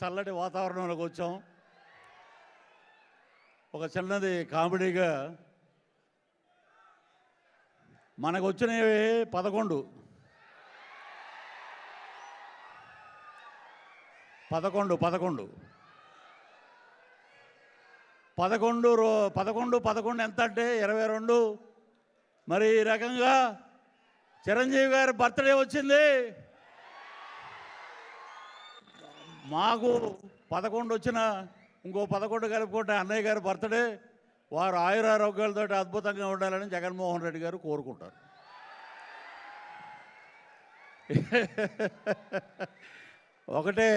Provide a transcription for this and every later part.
చల్లటి వాతావరణంలోకి వచ్చాం. ఒక చిన్నది కామెడీగా మనకు వచ్చినవి 11 ఎంత అంటే 22. మరి ఈ రకంగా చిరంజీవి గారి బర్త్డే వచ్చింది. మాకు 11 వచ్చిన ఇంకో 11 కలుపుకుంటే అన్నయ్య గారి బర్త్డే. వారు ఆయురారోగ్యాలతో అద్భుతంగా ఉండాలని జగన్మోహన్ రెడ్డి గారు కోరుకుంటారు. ఒకటే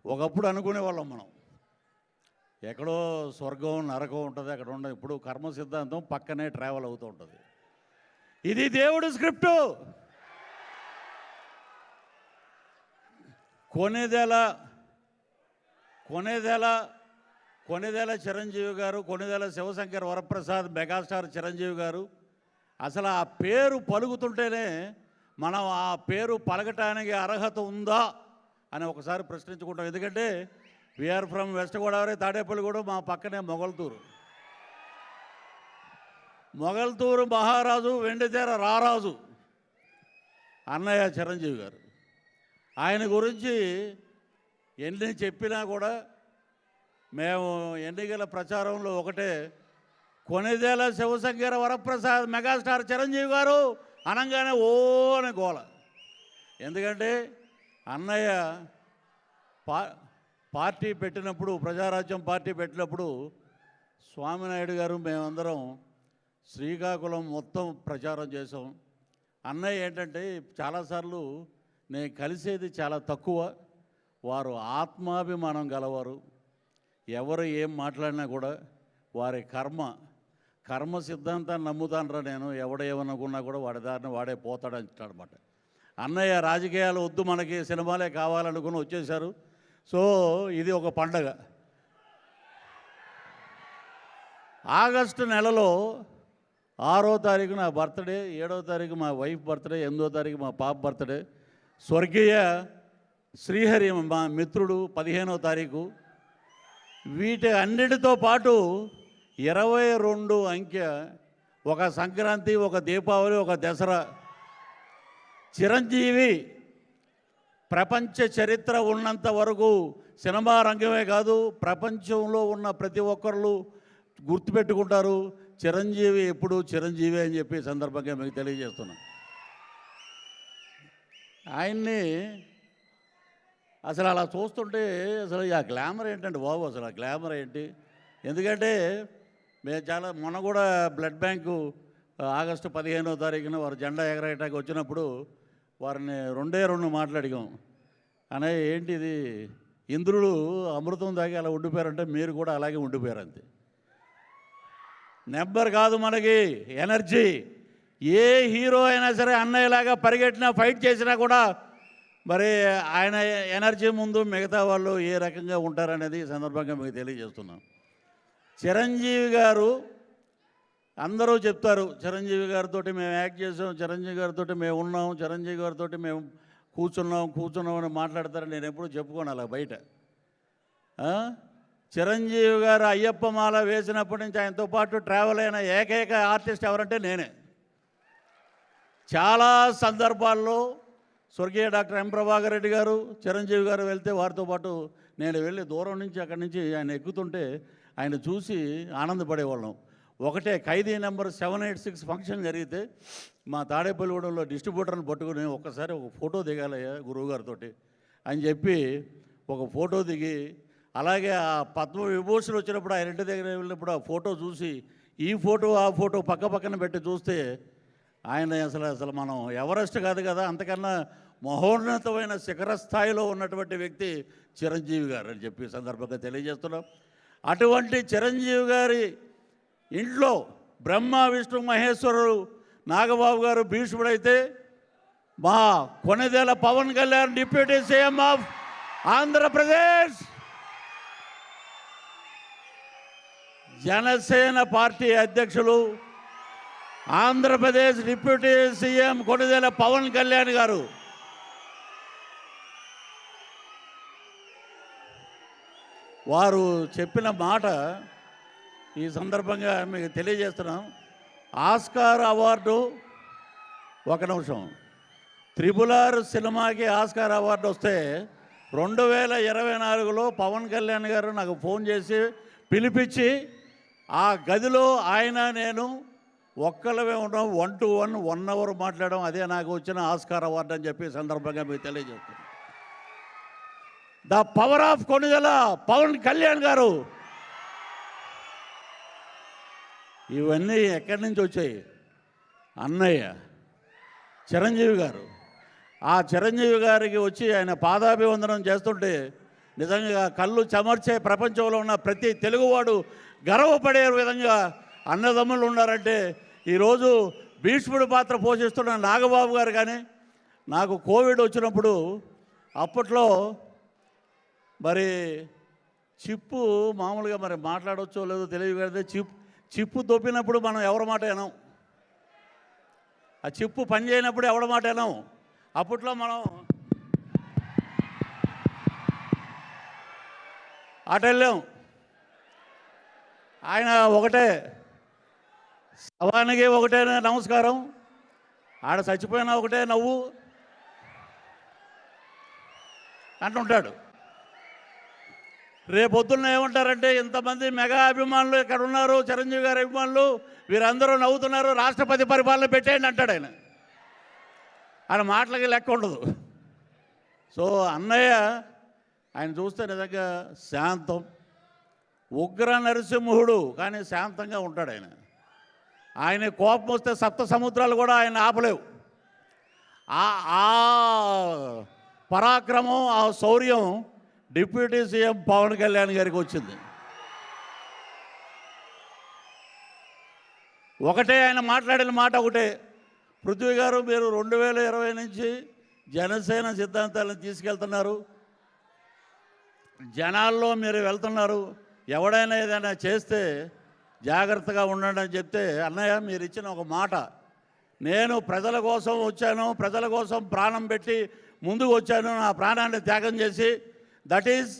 ఒకప్పుడు అనుకునేవాళ్ళం మనం, ఎక్కడో స్వర్గం నరకం ఉంటుంది, అక్కడ ఉండదు. ఇప్పుడు కర్మ సిద్ధాంతం పక్కనే ట్రావెల్ అవుతూ ఉంటుంది. ఇది దేవుడి స్క్రిప్టు. కొనిదెల చిరంజీవి గారు, కొనిదెల శివశంకర్ వరప్రసాద్, మెగాస్టార్ చిరంజీవి గారు. అసలు ఆ పేరు పలుకుతుంటేనే మనం ఆ పేరు పలకటానికి అర్హత ఉందా అని ఒకసారి ప్రశ్నించుకుంటాం. ఎందుకంటే we are from West Godavari, Tadepalligudem, మా పక్కనే మొగల్తూరు మహారాజు, వెండితెర రారాజు అన్నయ్య చిరంజీవి గారు. ఆయన గురించి ఎన్ని చెప్పినా కూడా మేము ఎన్నికల ప్రచారంలో ఒకటే, కొనిదెల శివశంకర వరప్రసాద్ మెగాస్టార్ చిరంజీవి గారు అనగానే ఓ అని గోల. ఎందుకంటే అన్నయ్య పార్టీ పెట్టినప్పుడు, ప్రజారాజ్యం పార్టీ పెట్టినప్పుడు స్వామినాయుడు గారు మేమందరం శ్రీకాకుళం మొత్తం ప్రచారం చేసాం. అన్నయ్య ఏంటంటే చాలాసార్లు నేను కలిసేది చాలా తక్కువ. వారు ఆత్మాభిమానం గలవారు. ఎవరు ఏం మాట్లాడినా కూడా వారి కర్మ సిద్ధాంతాన్ని నమ్ముతానరా నేను, ఎవడేమనుకున్నా కూడా వాడి దారిని వాడే పోతాడంటాడనమాట. అన్నయ్య రాజకీయాలు వద్దు, మనకి సినిమాలే కావాలనుకుని వచ్చేశారు. సో ఇది ఒక పండగ. ఆగస్టు నెలలో 6వ తారీఖు నా బర్త్డే, 7వ తారీఖు మా వైఫ్ బర్త్డే, 8వ తారీఖు మా పాప బర్త్డే. స్వర్గీయ శ్రీహరి మా మిత్రుడు 15వ తారీఖు. వీటి అన్నిటితో పాటు 22 అంకె, ఒక సంక్రాంతి, ఒక దీపావళి, ఒక దసరా. చిరంజీవి ప్రపంచ చరిత్ర ఉన్నంత వరకు సినిమా రంగమే కాదు, ప్రపంచంలో ఉన్న ప్రతి ఒక్కరు గుర్తుపెట్టుకుంటారు చిరంజీవి ఎప్పుడు చిరంజీవి అని చెప్పి సందర్భంగా మీకు తెలియజేస్తున్నాను. ఆయన్ని అసలు అలా చూస్తుంటే అసలు ఆ గ్లామర్ ఏంటంటే బాబు, అసలు ఆ గ్లామర్ ఏంటి? ఎందుకంటే మేము మొన్న కూడా బ్లడ్ బ్యాంకు ఆగస్టు 15వ తారీఖున వారు జెండా ఎగరేయటానికి వచ్చినప్పుడు వారిని 2 మాట్లాడిగాం. అనే ఏంటి ఇది, ఇంద్రుడు అమృతం దాగి అలా ఉండిపోయారంటే మీరు కూడా అలాగే ఉండిపోయారు అంతే. నెంబర్ కాదు మనకి ఎనర్జీ. ఏ హీరో అయినా సరే అన్నయ్యలాగా పరిగెట్టినా, ఫైట్ చేసినా కూడా మరి ఆయన ఎనర్జీ ముందు మిగతా వాళ్ళు ఏ రకంగా ఉంటారనేది ఈ సందర్భంగా మీకు తెలియజేస్తున్నాం. చిరంజీవి గారు అందరూ చెప్తారు, చిరంజీవి గారితో మేము యాక్ట్ చేసాం, చిరంజీవి గారితో మేము ఉన్నాం, చిరంజీవి గారితో మేము కూర్చున్నాం అని మాట్లాడతారు. నేను ఎప్పుడూ చెప్పుకోను అలా బయట. చిరంజీవి గారు అయ్యప్ప మాల వేసినప్పటి నుంచి ఆయనతో పాటు ట్రావెల్ అయిన ఏకైక ఆర్టిస్ట్ ఎవరంటే నేనే. చాలా సందర్భాల్లో స్వర్గీయ డాక్టర్ ఎం ప్రభాకర్ రెడ్డి గారు, చిరంజీవి గారు వెళ్తే వారితో పాటు నేను వెళ్ళి దూరం నుంచి అక్కడి నుంచి ఆయన ఎక్కుతుంటే ఆయన చూసి ఆనందపడేవాళ్ళం. ఒకటే ఖైదీ నెంబర్ 786 ఫంక్షన్ జరిగితే మా తాడేపల్లిగూడెంలో డిస్ట్రిబ్యూటర్ని పట్టుకుని ఒక్కసారి ఒక ఫోటో దిగాలయ్యా గురువుగారితో అని చెప్పి ఒక ఫోటో దిగి, అలాగే ఆ పద్మ విభూషణ్ వచ్చినప్పుడు ఆయన ఇంటి దగ్గర వెళ్ళినప్పుడు ఆ ఫోటో చూసి ఈ ఫోటో ఆ ఫోటో పక్కన పెట్టి చూస్తే ఆయన అసలు మనం ఎవరెస్ట్ కాదు కదా, అంతకన్నా మహోన్నతమైన శిఖర స్థాయిలో ఉన్నటువంటి వ్యక్తి చిరంజీవి గారు అని చెప్పి సందర్భంగా తెలియజేస్తున్నాం. అటువంటి చిరంజీవి గారి ఇంట్లో బ్రహ్మ విష్ణు మహేశ్వరుడు నాగబాబు గారు భీష్ముడైతే, మా Konidela Pawan Kalyan deputy CM of Andhra Pradesh, Janasena party అధ్యక్షులు, ఆంధ్రప్రదేశ్ డిప్యూటీ సీఎం కొనిదెల పవన్ కళ్యాణ్ గారు వారు చెప్పిన మాట ఈ సందర్భంగా మీకు తెలియజేస్తున్నాం. ఆస్కార్ అవార్డు, ఒక నిమిషం, త్రిబుల్ ఆర్ సినిమాకి ఆస్కార్ అవార్డు వస్తే 2024లో పవన్ కళ్యాణ్ గారు నాకు ఫోన్ చేసి పిలిపించి ఆ గదిలో ఆయన నేను ఒక్కలమే ఉన్నాం, 1 to 1 అవర్ మాట్లాడడం, అదే నాకు వచ్చిన ఆస్కార్ అవార్డు అని చెప్పి సందర్భంగా మీకు తెలియజేస్తున్నాను. The power of Konidela Pawan Kalyan గారు. ఇవన్నీ ఎక్కడి నుంచి వచ్చాయి? అన్నయ్య చిరంజీవి గారు. ఆ చిరంజీవి గారికి వచ్చి ఆయన పాదాభివందనం చేస్తుంటే నిజంగా కళ్ళు చెమర్చే, ప్రపంచంలో ఉన్న ప్రతి తెలుగువాడు గర్వపడే విధంగా అన్నదమ్ములు ఉన్నారంటే ఈరోజు భీష్ముడి పాత్ర పోషిస్తున్న నాగబాబు గారు. కానీ నాకు కోవిడ్ వచ్చినప్పుడు అప్పట్లో మరి చిప్పు మామూలుగా మరి మాట్లాడవచ్చో లేదో తెలియదు కదా, చిప్పు దొప్పినప్పుడు మనం ఎవరి మాట వినం, ఆ చిప్పు పని చేయనప్పుడు ఎవరి మాట వినం. అప్పట్లో మనం అటు వెళ్ళాం, ఆయన ఒకటే శవానికి ఒకటే నమస్కారం, ఆడ చచ్చిపోయినా ఒకటే నవ్వు అంటుంటాడు. రేపొద్దున్న ఏమంటారంటే ఇంతమంది మెగా అభిమానులు ఇక్కడ ఉన్నారు, చిరంజీవి గారి అభిమానులు, వీరందరూ నవ్వుతున్నారు, రాష్ట్రపతి పరిపాలన పెట్టేయండి అంటాడు ఆయన. ఆయన మాటలకి లెక్క ఉండదు. సో అన్నయ్య ఆయన చూస్తే నిజంగా శాంతం, ఉగ్ర నరసింహుడు, కానీ శాంతంగా ఉంటాడు ఆయన. ఆయన కోపం వస్తే సప్త సముద్రాలు కూడా ఆయన ఆపలేవు. ఆ పరాక్రమం, ఆ శౌర్యం డిప్యూటీ సీఎం పవన్ కళ్యాణ్ గారికి వచ్చింది. ఒకటే ఆయన మాట్లాడిన మాట ఒకటే, పృథ్వీ గారు మీరు 2020 నుంచి జనసేన సిద్ధాంతాలను తీసుకెళ్తున్నారు, జనాల్లో మీరు వెళ్తున్నారు, ఎవడైనా ఏదైనా చేస్తే జాగ్రత్తగా ఉండండి అని చెప్తే, అన్నయ్య మీరు ఇచ్చిన ఒక మాట, నేను ప్రజల కోసం వచ్చాను, ప్రజల కోసం ప్రాణం పెట్టి ముందుకు వచ్చాను, నా ప్రాణాన్ని త్యాగం చేసి, దట్ ఈజ్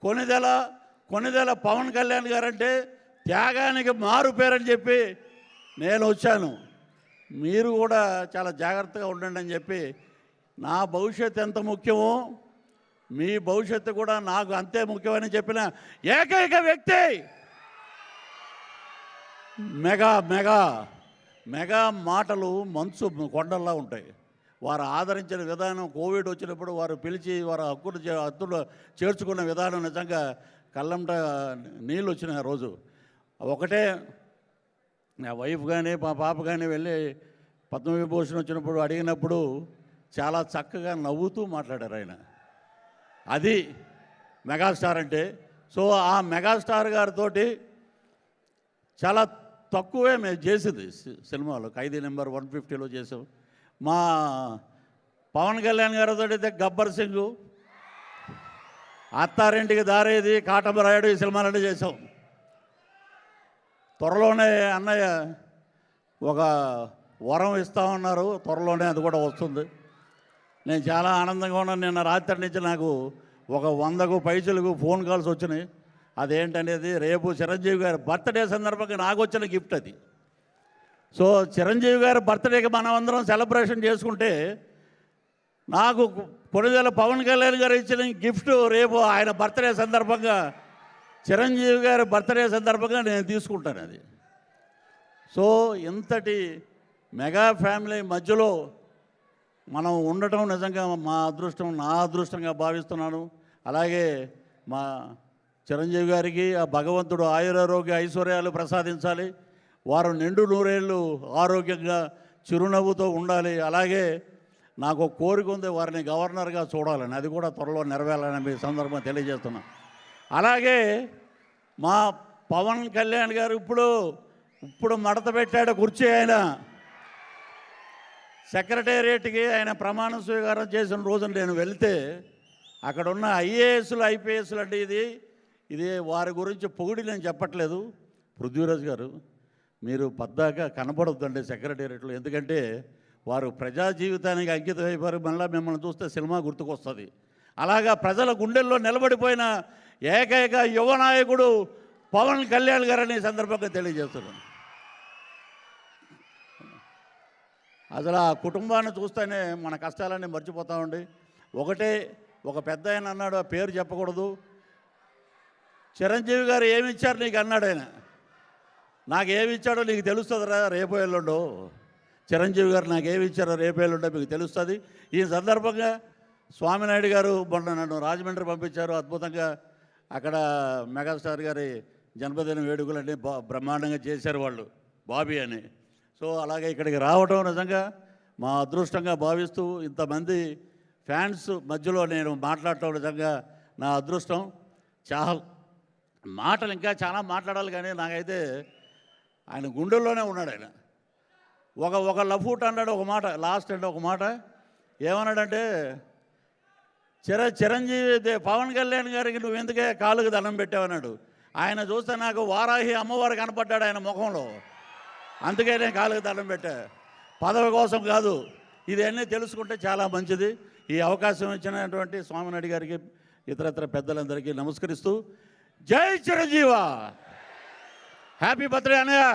కొణిదెల పవన్ కళ్యాణ్ గారంటే త్యాగానికి మారు పేరని చెప్పి నేను వచ్చాను, మీరు కూడా చాలా జాగ్రత్తగా ఉండండి అని చెప్పి, నా భవిష్యత్తు ఎంత ముఖ్యమో మీ భవిష్యత్తు కూడా నాకు అంతే ముఖ్యమని చెప్పిన ఏకైక వ్యక్తి మెగా మెగా మెగా మాటలు మంచు కొండల్లా ఉంటాయి. వారు ఆదరించిన విధానం, కోవిడ్ వచ్చినప్పుడు వారు పిలిచి వారు హక్కులు చేర్చుకున్న విధానం నిజంగా కళ్ళంట నీళ్ళు వచ్చిన రోజు. ఒకటే నా వైఫ్ కానీ మా పాప కానీ వెళ్ళి పద్మవిభూషణ్ వచ్చినప్పుడు అడిగినప్పుడు చాలా చక్కగా నవ్వుతూ మాట్లాడారు ఆయన. అది మెగాస్టార్ అంటే. సో ఆ మెగాస్టార్ గారితో చాలా తక్కువే మేము చేసింది సినిమాలో. ఖైదీ నెంబర్ 150లో చేసాం. మా పవన్ కళ్యాణ్ గారితో అయితే గబ్బర్ సింగ్, అత్తారింటికి దారేది, కాటమరాయుడు, ఈ సినిమాలన్నీ చేసాం. త్వరలోనే అన్నయ్య ఒక వరం ఇస్తామన్నారు, త్వరలోనే అది కూడా వస్తుంది. నేను చాలా ఆనందంగా ఉన్నాను. నిన్న రాత్రి నుంచి నాకు ఒక 100కు పైసలకు ఫోన్ కాల్స్ వచ్చినాయి. అదేంటనేది రేపు చిరంజీవి గారి బర్త్డే సందర్భంగా నాకు వచ్చిన గిఫ్ట్ అది. సో చిరంజీవి గారి బర్త్డేకి మనం అందరం సెలబ్రేషన్ చేసుకుంటే నాకు కొణిదెల పవన్ కళ్యాణ్ గారు ఇచ్చిన గిఫ్ట్ రేపు ఆయన బర్త్డే సందర్భంగా, చిరంజీవి గారి బర్త్డే సందర్భంగా నేను తీసుకుంటాను అది. సో ఇంతటి మెగా ఫ్యామిలీ మధ్యలో మనం ఉండటం నిజంగా మా అదృష్టం, నా అదృష్టంగా భావిస్తున్నాను. అలాగే మా చిరంజీవి గారికి ఆ భగవంతుడు ఆయురారోగ్య ఐశ్వర్యాలు ప్రసాదించాలి. వారు నిండు నూరేళ్ళు ఆరోగ్యంగా చిరునవ్వుతో ఉండాలి. అలాగే నాకు కోరిక ఉంది, వారిని గవర్నర్గా చూడాలని, అది కూడా త్వరలో నెరవేరాలని మీ సందర్భంగా తెలియజేస్తున్నాను. అలాగే మా పవన్ కళ్యాణ్ గారు ఇప్పుడు మడత పెట్టాడు కుర్చీ. ఆయన సెక్రటేరియట్కి ఆయన ప్రమాణ స్వీకారం చేసిన రోజున నేను వెళ్తే అక్కడ ఉన్న ఐఏఎస్లు ఐపీఎస్లు అంటే ఇది వారి గురించి పొగిడి నేను చెప్పట్లేదు. పృథ్వీరాజ్ గారు మీరు పద్దాక కనపడొద్దండి సెక్రటేరియట్లో, ఎందుకంటే వారు ప్రజా జీవితానికి అంకితం అయిపోయారు. మళ్ళీ మిమ్మల్ని చూస్తే సినిమా గుర్తుకొస్తుంది. అలాగా ప్రజల గుండెల్లో నిలబడిపోయిన ఏకైక యువ నాయకుడు పవన్ కళ్యాణ్ గారని ఈ సందర్భంగా తెలియజేస్తున్నాను. అసలు ఆ కుటుంబాన్ని చూస్తేనే మన కష్టాలన్నీ మర్చిపోతామండి. ఒక పెద్ద ఆయన అన్నాడు, ఆ పేరు చెప్పకూడదు, చిరంజీవి గారు ఏమి ఇచ్చారు నీకు అన్నాడు ఆయన. నాకేమి ఇచ్చాడో నీకు తెలుస్తుందిరా రేపు ఎల్లుండో. చిరంజీవి గారు నాకేమి ఇచ్చారో రేపు ఎల్లుండో మీకు తెలుస్తుంది. ఈ సందర్భంగా స్వామినాయుడు గారు మొన్న నన్ను రాజమండ్రి పంపించారు. అద్భుతంగా అక్కడ మెగాస్టార్ గారి జన్మదిన వేడుకలన్నీ బ్రహ్మాండంగా చేశారు వాళ్ళు, బాబీ అని. సో అలాగే ఇక్కడికి రావడం నిజంగా మా అదృష్టంగా భావిస్తూ ఇంతమంది ఫ్యాన్స్ మధ్యలో నేను మాట్లాడటం నిజంగా నా అదృష్టం. చాలా మాటలు ఇంకా చాలా మాట్లాడాలి, కానీ నాకైతే ఆయన గుండెల్లోనే ఉన్నాడు ఆయన. ఒక లఫూట్ అన్నాడు, ఒక మాట లాస్ట్ అంటే ఒక మాట ఏమన్నాడంటే, చిరంజీవి పవన్ కళ్యాణ్ గారికి నువ్వు ఎందుకే కాలుకు దండం పెట్టావన్నాడు. ఆయన చూస్తే నాకు వారాహి అమ్మవారు కనపడ్డాడు ఆయన ముఖంలో, అందుకే నేను కాలుకు దండం పెట్టా. పదవి కోసం కాదు, ఇదన్నీ తెలుసుకుంటే చాలా మంచిది. ఈ అవకాశం ఇచ్చినటువంటి స్వామినాయుడు గారికి ఇతరత్ర పెద్దలందరికీ నమస్కరిస్తూ జై చిరంజీవ. హ్యాపీ బర్త్డే అన్నయ్య.